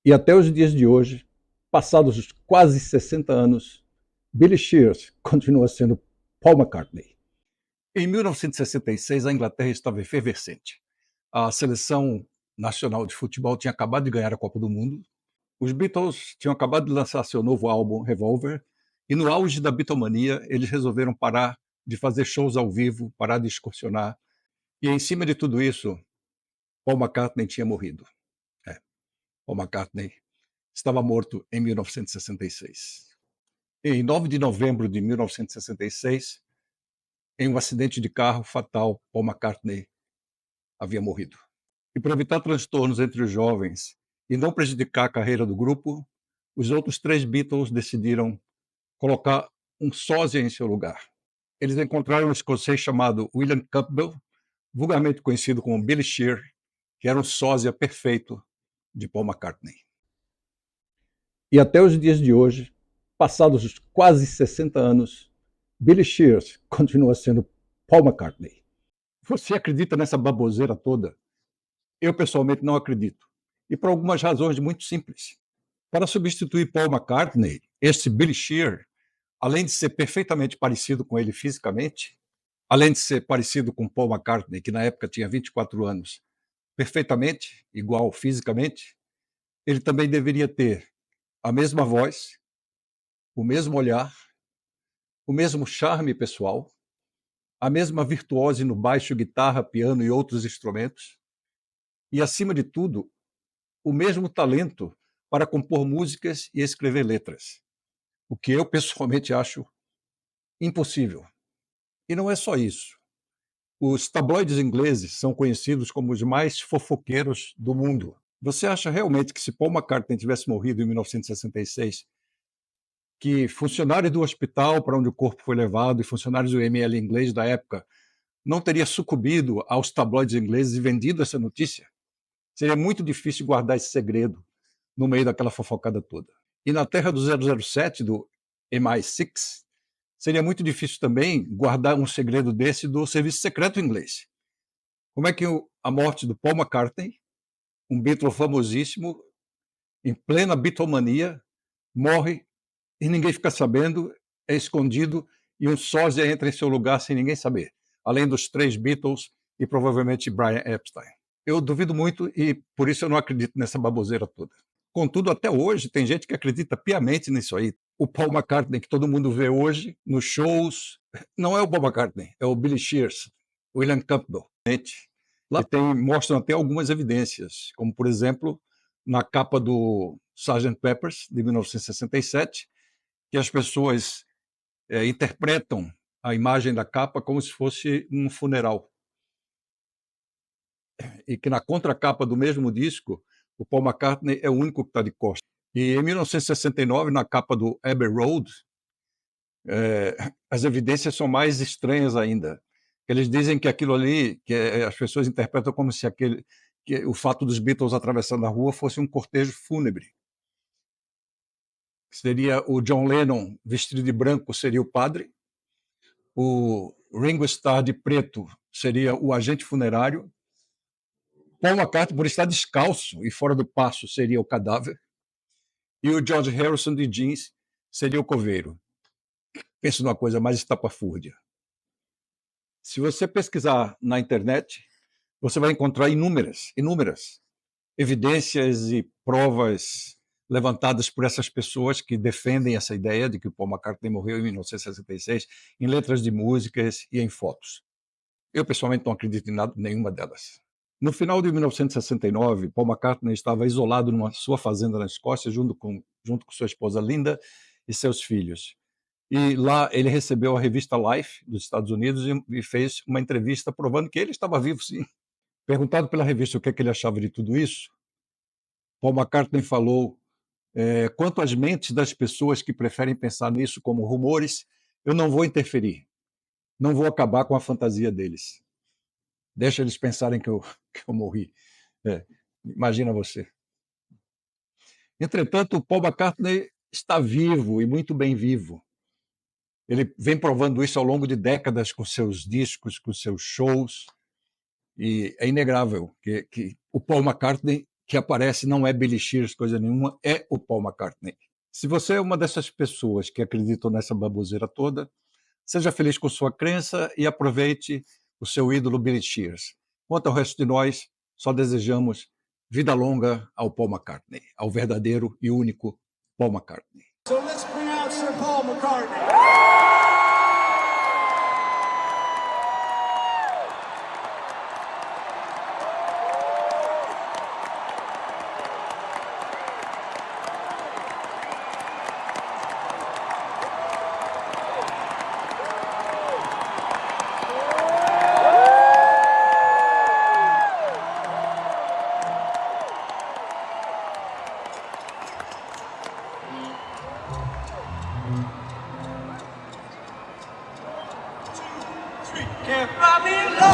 E até os dias de hoje, passados os quase 60 anos, Billy Shears continua sendo Paul McCartney. Em 1966, a Inglaterra estava efervescente. A seleção nacional de futebol tinha acabado de ganhar a Copa do Mundo. Os Beatles tinham acabado de lançar seu novo álbum, Revolver, e no auge da bitomania, eles resolveram parar de fazer shows ao vivo, parar de excursionar. E em cima de tudo isso, Paul McCartney tinha morrido. Paul McCartney estava morto em 1966. Em 9 de novembro de 1966, em um acidente de carro fatal, Paul McCartney havia morrido. E para evitar transtornos entre os jovens e não prejudicar a carreira do grupo, os outros 3 Beatles decidiram colocar um sósia em seu lugar. Eles encontraram um escocês chamado William Campbell, vulgarmente conhecido como Billy Shear, que era um sósia perfeito de Paul McCartney. E até os dias de hoje, passados os quase 60 anos, Billy Shears continua sendo Paul McCartney. Você acredita nessa baboseira toda? Eu, pessoalmente, não acredito. E por algumas razões muito simples. Para substituir Paul McCartney, este Billy Shear, além de ser perfeitamente parecido com ele fisicamente, além de ser parecido com Paul McCartney, que na época tinha 24 anos, perfeitamente igual fisicamente, ele também deveria ter a mesma voz, o mesmo olhar, o mesmo charme pessoal, a mesma virtuose no baixo, guitarra, piano e outros instrumentos, e, acima de tudo, o mesmo talento para compor músicas e escrever letras, o que eu pessoalmente acho impossível. E não é só isso. Os tabloides ingleses são conhecidos como os mais fofoqueiros do mundo. Você acha realmente que se Paul McCartney tivesse morrido em 1966, que funcionários do hospital para onde o corpo foi levado e funcionários do ML inglês da época não teria sucumbido aos tabloides ingleses e vendido essa notícia? Seria muito difícil guardar esse segredo no meio daquela fofocada toda. E na terra do 007, do MI6, seria muito difícil também guardar um segredo desse do serviço secreto inglês. Como é que a morte do Paul McCartney, um Beatle famosíssimo, em plena Beatlemania, morre e ninguém fica sabendo, é escondido, e um sósia entra em seu lugar sem ninguém saber, além dos 3 Beatles e provavelmente Brian Epstein. Eu duvido muito e por isso eu não acredito nessa baboseira toda. Contudo, até hoje tem gente que acredita piamente nisso aí. O Paul McCartney que todo mundo vê hoje nos shows, não é o Paul McCartney, é o Billy Shears, William Campbell. Lá mostram até algumas evidências, como por exemplo, na capa do Sgt. Pepper's, de 1967, que as pessoas interpretam a imagem da capa como se fosse um funeral. E que na contracapa do mesmo disco, o Paul McCartney é o único que está de costas. E em 1969, na capa do Abbey Road, as evidências são mais estranhas ainda. Eles dizem que aquilo ali, que as pessoas interpretam como se que o fato dos Beatles atravessando a rua fosse um cortejo fúnebre. Seria o John Lennon vestido de branco, seria o padre, o Ringo Starr de preto seria o agente funerário, Paul McCartney, por estar descalço e fora do passo, seria o cadáver, e o George Harrison de jeans seria o coveiro. Pensa numa coisa mais estapafúrdia. Se você pesquisar na internet, você vai encontrar inúmeras evidências e provas levantadas por essas pessoas que defendem essa ideia de que o Paul McCartney morreu em 1966, em letras de músicas e em fotos. Eu, pessoalmente, não acredito em nenhuma delas. No final de 1969, Paul McCartney estava isolado numa sua fazenda na Escócia, junto com sua esposa Linda e seus filhos. E lá ele recebeu a revista Life dos Estados Unidos e fez uma entrevista provando que ele estava vivo, sim. Perguntado pela revista o que ele achava de tudo isso, Paul McCartney falou: quanto às mentes das pessoas que preferem pensar nisso como rumores, eu não vou interferir. Não vou acabar com a fantasia deles. Deixa eles pensarem que eu morri. Imagina você. Entretanto, o Paul McCartney está vivo e muito bem vivo. Ele vem provando isso ao longo de décadas com seus discos, com seus shows, e é inegável que o Paul McCartney que aparece não é Billy Shears, coisa nenhuma, é o Paul McCartney. Se você é uma dessas pessoas que acreditam nessa baboseira toda, seja feliz com sua crença e aproveite o seu ídolo Billy Shears. Quanto ao resto de nós, só desejamos vida longa ao Paul McCartney, ao verdadeiro e único Paul McCartney. So let's bring out Sir Paul McCartney. Can't buy me love.